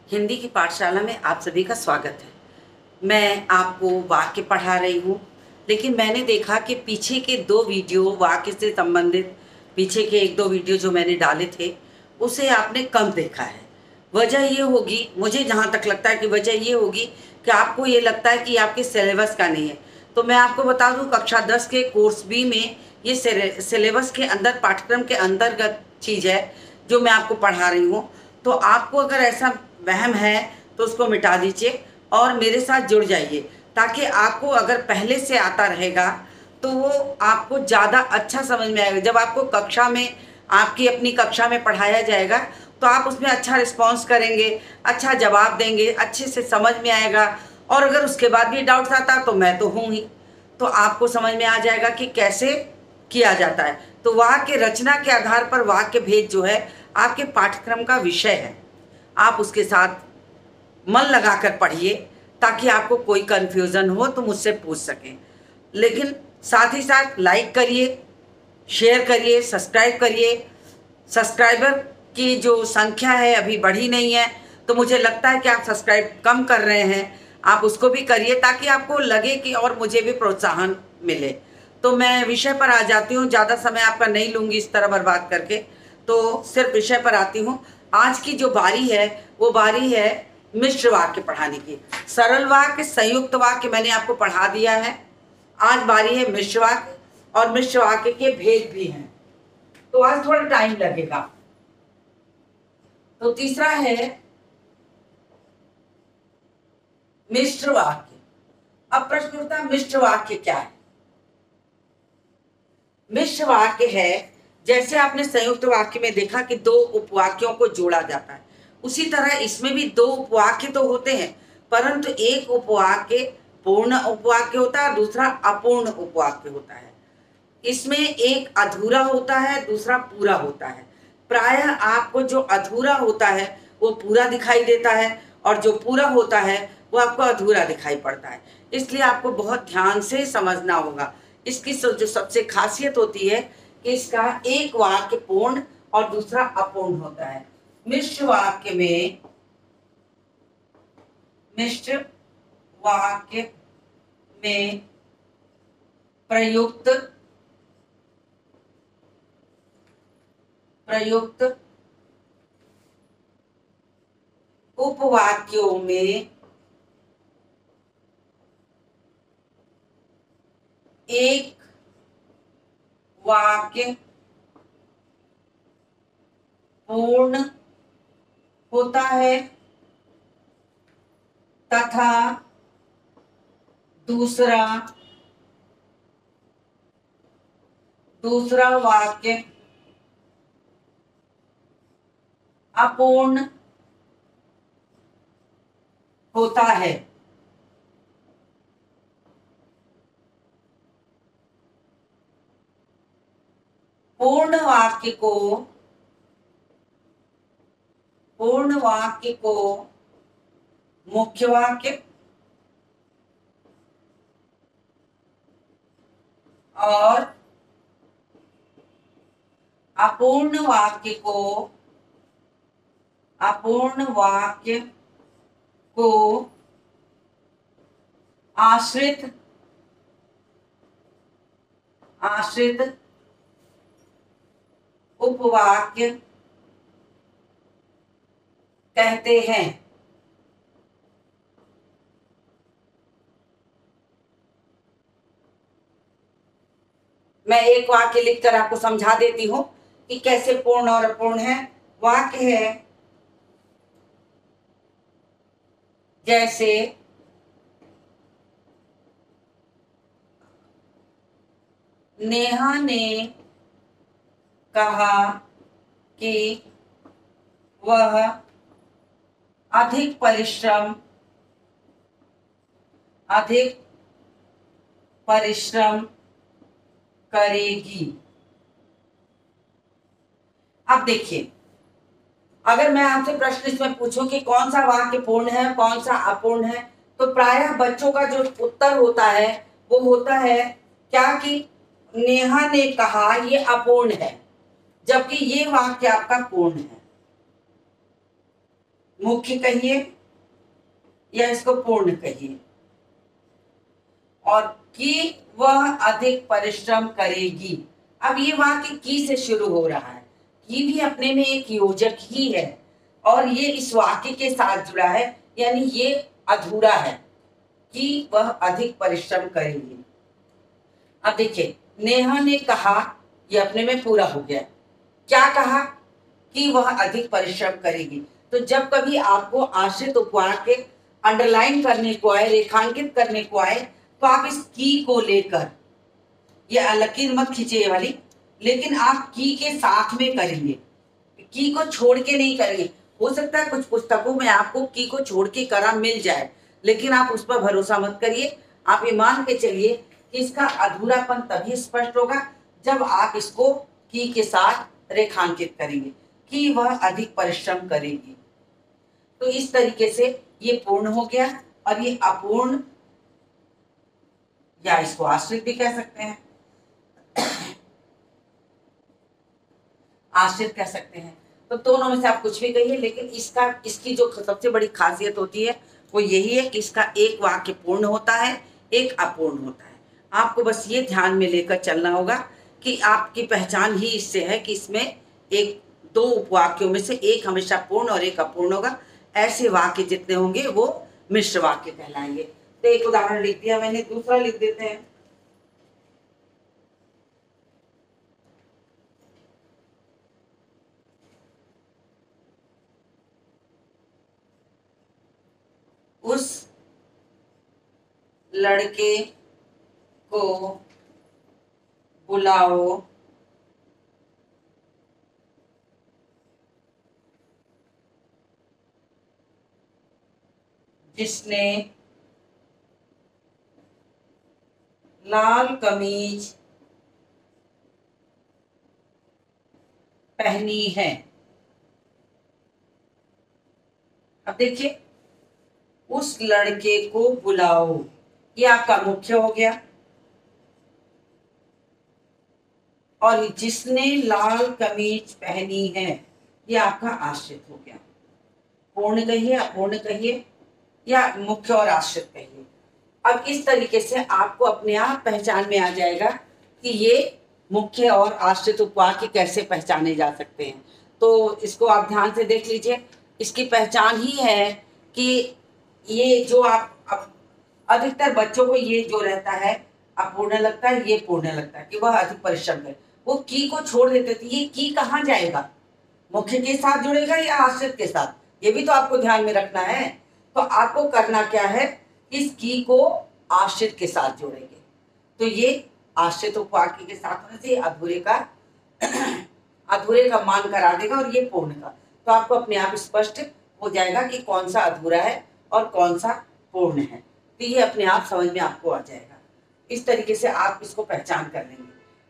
हिंदी की पाठशाला में आप सभी का स्वागत है। मैं आपको वाक्य पढ़ा रही हूँ, लेकिन मैंने देखा कि पीछे के 2 वीडियो वाक्य से संबंधित, पीछे के 1-2 वीडियो जो मैंने डाले थे, उसे आपने कम देखा है। वजह ये होगी, मुझे जहाँ तक लगता है कि वजह ये होगी कि आपको ये लगता है कि आपके सिलेबस का नहीं है। तो मैं आपको बता दूँ, कक्षा 10 के कोर्स बी में ये सिलेबस के अंदर, पाठ्यक्रम के अंतर्गत चीज़ है जो मैं आपको पढ़ा रही हूँ। तो आपको अगर ऐसा वहम है तो उसको मिटा दीजिए और मेरे साथ जुड़ जाइए, ताकि आपको अगर पहले से आता रहेगा तो वो आपको ज़्यादा अच्छा समझ में आएगा। जब आपको कक्षा में, आपकी अपनी कक्षा में पढ़ाया जाएगा तो आप उसमें अच्छा रिस्पॉन्स करेंगे, अच्छा जवाब देंगे, अच्छे से समझ में आएगा। और अगर उसके बाद भी डाउट्स आता तो मैं तो हूँ ही, तो आपको समझ में आ जाएगा कि कैसे किया जाता है। तो वाक्य रचना के आधार पर वाक्य भेद जो है आपके पाठ्यक्रम का विषय है। आप उसके साथ मन लगाकर पढ़िए ताकि आपको कोई कंफ्यूजन हो तो मुझसे पूछ सकें। लेकिन साथ ही साथ लाइक करिए, शेयर करिए, सब्सक्राइब करिए। सब्सक्राइबर की जो संख्या है अभी बढ़ी नहीं है, तो मुझे लगता है कि आप सब्सक्राइब कम कर रहे हैं। आप उसको भी करिए ताकि आपको लगे कि और मुझे भी प्रोत्साहन मिले। तो मैं विषय पर आ जाती हूँ, ज़्यादा समय आपका नहीं लूँगी इस तरह बर्बाद करके, तो सिर्फ विषय पर आती हूँ। आज की जो बारी है वो बारी है मिश्र वाक्य पढ़ाने की। सरल वाक्य, संयुक्त वाक्य मैंने आपको पढ़ा दिया है। आज बारी है मिश्र वाक्य, और मिश्र वाक्य के भेद भी हैं, तो आज थोड़ा टाइम लगेगा। तो तीसरा है मिश्र वाक्य। अब प्रश्न उठता है, मिश्र वाक्य क्या है? मिश्र वाक्य है, जैसे आपने संयुक्त वाक्य में देखा कि 2 उपवाक्यों को जोड़ा जाता है, उसी तरह इसमें भी 2 उपवाक्य तो होते हैं, परंतु एक उपवाक्य पूर्ण उपवाक्य होता है, दूसरा अपूर्ण उपवाक्य होता है। इसमें एक अधूरा होता है, दूसरा पूरा होता है। प्रायः आपको जो अधूरा होता है वो पूरा दिखाई देता है, और जो पूरा होता है वो आपको अधूरा दिखाई पड़ता है। इसलिए आपको बहुत ध्यान से समझना होगा। इसकी जो सबसे खासियत होती है कि इसका एक वाक्य पूर्ण और दूसरा अपूर्ण होता है। मिश्र वाक्य में, मिश्र वाक्य में प्रयुक्त उपवाक्यों में एक वाक्य पूर्ण होता है तथा दूसरा वाक्य अपूर्ण होता है। पूर्ण वाक्य को मुख्य वाक्य और अपूर्ण वाक्य को आश्रित उपवाक्य कहते हैं। मैं एक वाक्य लिखकर आपको समझा देती हूं कि कैसे पूर्ण और अपूर्ण है। वाक्य है जैसे नेहा ने कहा कि वह अधिक परिश्रम करेगी। अब देखिए, अगर मैं आपसे प्रश्न इसमें पूछूं कि कौन सा वाक्य पूर्ण है, कौन सा अपूर्ण है, तो प्रायः बच्चों का जो उत्तर होता है वो होता है क्या कि नेहा ने कहा, ये अपूर्ण है, जबकि ये वाक्य आपका पूर्ण है। मुख्य कहिए या इसको पूर्ण कहिए, और कि वह अधिक परिश्रम करेगी। अब ये वाक्य की से शुरू हो रहा है। की भी अपने में एक योजक ही है और ये इस वाक्य के साथ जुड़ा है, यानी ये अधूरा है कि वह अधिक परिश्रम करेगी। अब देखिए, नेहा ने कहा, ये अपने में पूरा हो गया। क्या कहा? कि वह अधिक परिश्रम करेगी। तो जब कभी आपको आश्रित उपवाक्य के अंडरलाइन करने को आए, रेखांकित करने को आए, तो आप इस की को लेकर, ये लकीर मत खींचे ये वाली, लेकिन आप की के साथ में करेंगे, की को छोड़ के नहीं करेंगे। हो सकता है कुछ पुस्तकों में आपको की को छोड़ के करा मिल जाए, लेकिन आप उस पर भरोसा मत करिए। आप ये मान के चलिए कि इसका अधूरापन तभी स्पष्ट होगा जब आप इसको की के साथ रेखांकित करेंगे कि वह अधिक परिश्रम करेगी। तो इस तरीके से ये पूर्ण हो गया, और ये अपूर्ण या इसको आश्रित भी कह सकते हैं, आश्रित कह सकते हैं। तो दोनों में से आप कुछ भी कहिए, लेकिन इसकी जो सबसे बड़ी खासियत होती है वो यही है कि इसका एक वाक्य पूर्ण होता है, एक अपूर्ण होता है। आपको बस ये ध्यान में लेकर चलना होगा कि आपकी पहचान ही इससे है कि इसमें एक दो उपवाक्यों में से एक हमेशा पूर्ण और एक अपूर्ण होगा। ऐसे वाक्य जितने होंगे वो मिश्र वाक्य कहलाएंगे। तो एक उदाहरण लिख दिया मैंने, दूसरा लिख देते हैं। उस लड़के को बुलाओ जिसने लाल कमीज पहनी है। अब देखिए, उस लड़के को बुलाओ, ये आपका मुख्य हो गया, और जिसने लाल कमीज पहनी है ये आपका आश्रित हो गया। पूर्ण कहिए, अपूर्ण कहिए, या मुख्य और आश्रित कहिए। अब इस तरीके से आपको अपने आप पहचान में आ जाएगा कि ये मुख्य और आश्रित उपवाक्य कैसे पहचाने जा सकते हैं। तो इसको आप ध्यान से देख लीजिए। इसकी पहचान ही है कि ये जो आप अधिकतर बच्चों को ये जो रहता है अपूर्ण लगता है, ये पूर्ण लगता है कि वह अधिक परिश्रम करे। वो की को छोड़ देते थे, ये की कहाँ जाएगा? मुख्य के साथ जुड़ेगा या आश्रित के साथ? ये भी तो आपको ध्यान में रखना है। तो आपको करना क्या है, इस की को आश्रित के साथ जोड़ेंगे। तो ये आश्रित उपवाक्य के साथ होने से अधूरे का मान करा देगा, और ये पूर्ण का। तो आपको अपने आप स्पष्ट हो जाएगा कि कौन सा अधूरा है और कौन सा पूर्ण है। तो ये अपने आप समझ में आपको आ जाएगा। इस तरीके से आप इसको पहचान कर लेंगे।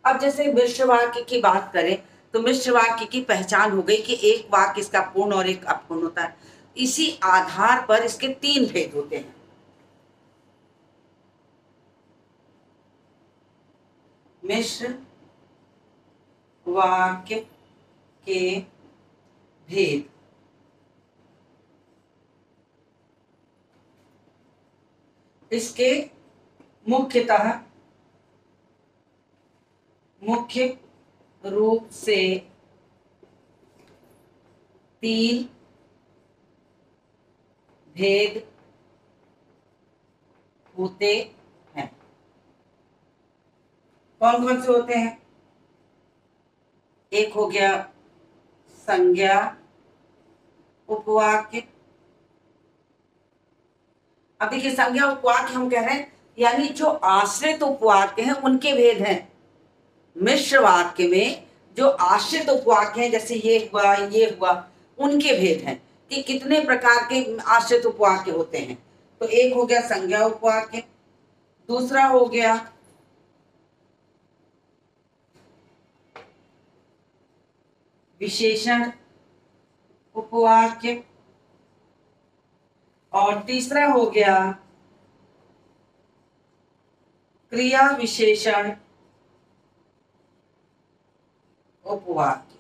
अब जैसे मिश्र वाक्य की बात करें, तो मिश्र वाक्य की पहचान हो गई कि एक वाक्य इसका पूर्ण और एक अपूर्ण होता है। इसी आधार पर इसके तीन भेद होते हैं। मिश्र वाक्य के भेद। इसके मुख्यतः मुख्य रूप से तीन भेद होते हैं। कौन कौन से होते हैं? एक हो गया संज्ञा उपवाक्य। अब देखिए, संज्ञा उपवाक्य हम कह रहे हैं यानी जो आश्रित उपवाक्य हैं उनके भेद हैं। मिश्र वाक्य में जो आश्रित उपवाक्य हैं, जैसे ये हुआ, उनके भेद हैं कि कितने प्रकार के आश्रित उपवाक्य होते हैं। तो एक हो गया संज्ञा उपवाक्य, दूसरा हो गया विशेषण उपवाक्य, और तीसरा हो गया क्रिया विशेषण उपवाक्य।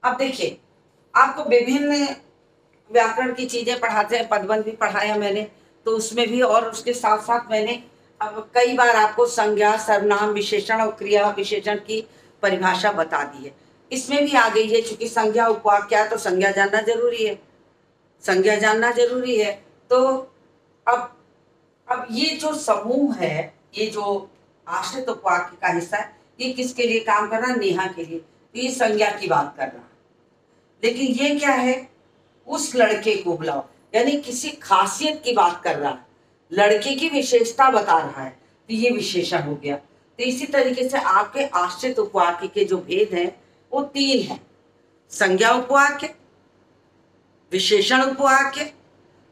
अब देखिए, आपको विभिन्न व्याकरण की चीजें पढ़ाते हैं, पदबंध भी पढ़ाया मैंने, तो उसमें भी, और उसके साथ साथ मैंने अब कई बार आपको संज्ञा, सर्वनाम, विशेषण और क्रिया विशेषण की परिभाषा बता दी है। इसमें भी आ गई है, चूंकि संज्ञा उपवाक्य है तो संज्ञा जानना जरूरी है, संज्ञा जानना जरूरी है। तो अब ये जो समूह है, ये जो आश्रित उपवाक्य का हिस्सा है, ये किसके लिए काम कर रहा है? नेहा के लिए। तो ये संज्ञा की बात कर रहा है, लेकिन ये क्या है? उस लड़के को बुलाओ, यानी किसी खासियत की बात कर रहा है, लड़के की विशेषता बता रहा है, तो ये विशेषण हो गया। तो इसी तरीके से आपके आश्रित उपवाक्य के जो भेद हैं वो 3 हैं: संज्ञा उपवाक्य, विशेषण उपवाक्य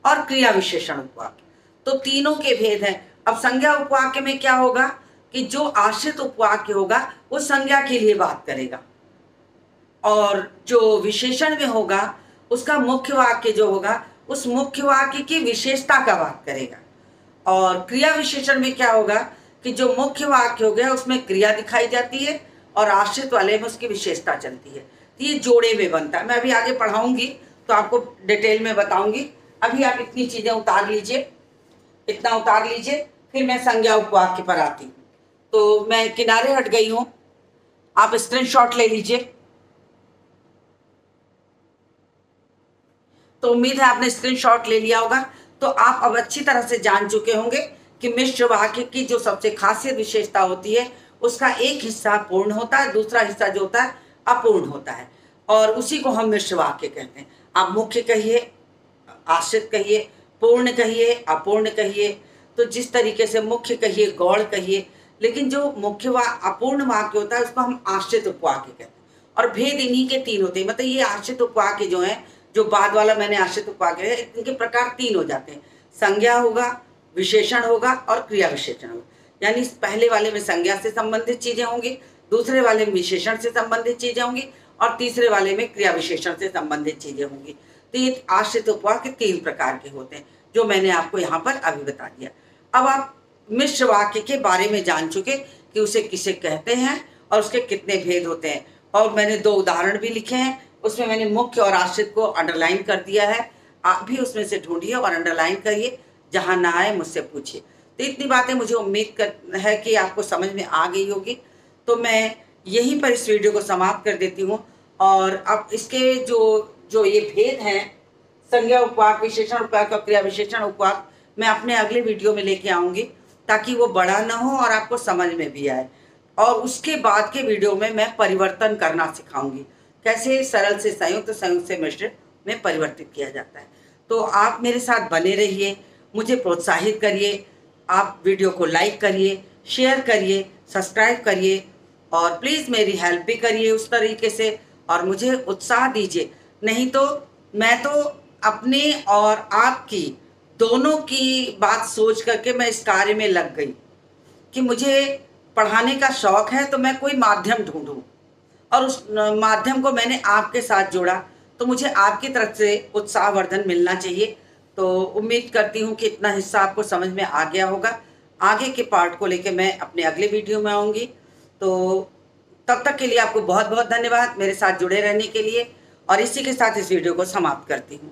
और क्रिया विशेषण उपवाक्य। तो तीनों के भेद हैं। अब संज्ञा उपवाक्य में क्या होगा कि जो आश्रित उपवाक्य होगा वो संज्ञा के लिए बात करेगा, और जो विशेषण में होगा उसका मुख्य वाक्य जो होगा उस मुख्य वाक्य की विशेषता का बात करेगा। और क्रिया विशेषण में क्या होगा कि जो मुख्य वाक्य हो गया उसमें क्रिया दिखाई जाती है और आश्रित वाले में उसकी विशेषता चलती है। तो ये जोड़े में बनता है। मैं अभी आगे पढ़ाऊंगी तो आपको डिटेल में बताऊंगी। अभी आप इतनी चीजें उतार लीजिए, इतना उतार लीजिए, फिर मैं संज्ञा उपवाक्य पर आती हूँ। तो मैं किनारे हट गई हूँ, आप स्क्रीनशॉट ले लीजिए। तो उम्मीद है आपने स्क्रीनशॉट ले लिया होगा। तो आप अब अच्छी तरह से जान चुके होंगे कि मिश्र वाक्य की जो सबसे खासियत विशेषता होती है उसका एक हिस्सा पूर्ण होता है, दूसरा हिस्सा जो होता है अपूर्ण होता है, और उसी को हम मिश्र वाक्य कहते हैं। आप मुख्य कहिए, आश्रित कहिए, पूर्ण कहिए, अपूर्ण कहिए। तो जिस तरीके से मुख्य कहिए, गौड़ कहिए, लेकिन जो मुख्य अपूर्ण वाक्य होता है उसको हम आश्रित उपवाक्य कहते हैं। और भेद इन्हीं के 3 होते हैं। मतलब ये आश्रित उपवाक्य जो है, जो बाद वाला मैंने आश्रित उपवाक्य है, इनके प्रकार 3 हो जाते हैं: संज्ञा होगा, विशेषण होगा और क्रिया विशेषण होगा। यानी पहले वाले में संज्ञा से संबंधित चीजें होंगी, दूसरे वाले में विशेषण से संबंधित चीजें होंगी और तीसरे वाले में क्रिया विशेषण से संबंधित चीजें होंगी। तो ये आश्रित उपवाक्य 3 प्रकार के होते हैं, जो मैंने आपको यहाँ पर अभी बता दिया। अब आप मिश्र वाक्य के बारे में जान चुके कि उसे किसे कहते हैं और उसके कितने भेद होते हैं। और मैंने 2 उदाहरण भी लिखे हैं, उसमें मैंने मुख्य और आश्रित को अंडरलाइन कर दिया है। आप भी उसमें से ढूंढिए और अंडरलाइन करिए, जहां ना आए मुझसे पूछिए। तो इतनी बातें मुझे उम्मीद है कि आपको समझ में आ गई होगी। तो मैं यहीं पर इस वीडियो को समाप्त कर देती हूँ। और अब इसके जो ये भेद हैं, संज्ञा उपवाक्य, विशेषण उपवाक्य और क्रिया विशेषण उपवाक्य, मैं अपने अगले वीडियो में लेके आऊंगी, ताकि वो बड़ा ना हो और आपको समझ में भी आए। और उसके बाद के वीडियो में मैं परिवर्तन करना सिखाऊंगी, कैसे सरल से संयुक्त, संयुक्त से मिश्र में परिवर्तित किया जाता है। तो आप मेरे साथ बने रहिए, मुझे प्रोत्साहित करिए। आप वीडियो को लाइक करिए, शेयर करिए, सब्सक्राइब करिए और प्लीज़ मेरी हेल्प भी करिए उस तरीके से, और मुझे उत्साह दीजिए। नहीं तो मैं तो अपने और आपकी दोनों की बात सोच करके मैं इस कार्य में लग गई कि मुझे पढ़ाने का शौक़ है, तो मैं कोई माध्यम ढूंढूं, और उस माध्यम को मैंने आपके साथ जोड़ा। तो मुझे आपकी तरफ से उत्साहवर्धन मिलना चाहिए। तो उम्मीद करती हूँ कि इतना हिस्सा आपको समझ में आ गया होगा। आगे के पार्ट को लेकर मैं अपने अगले वीडियो में आऊँगी। तो तब तक के लिए आपको बहुत बहुत धन्यवाद मेरे साथ जुड़े रहने के लिए, और इसी के साथ इस वीडियो को समाप्त करती हूँ।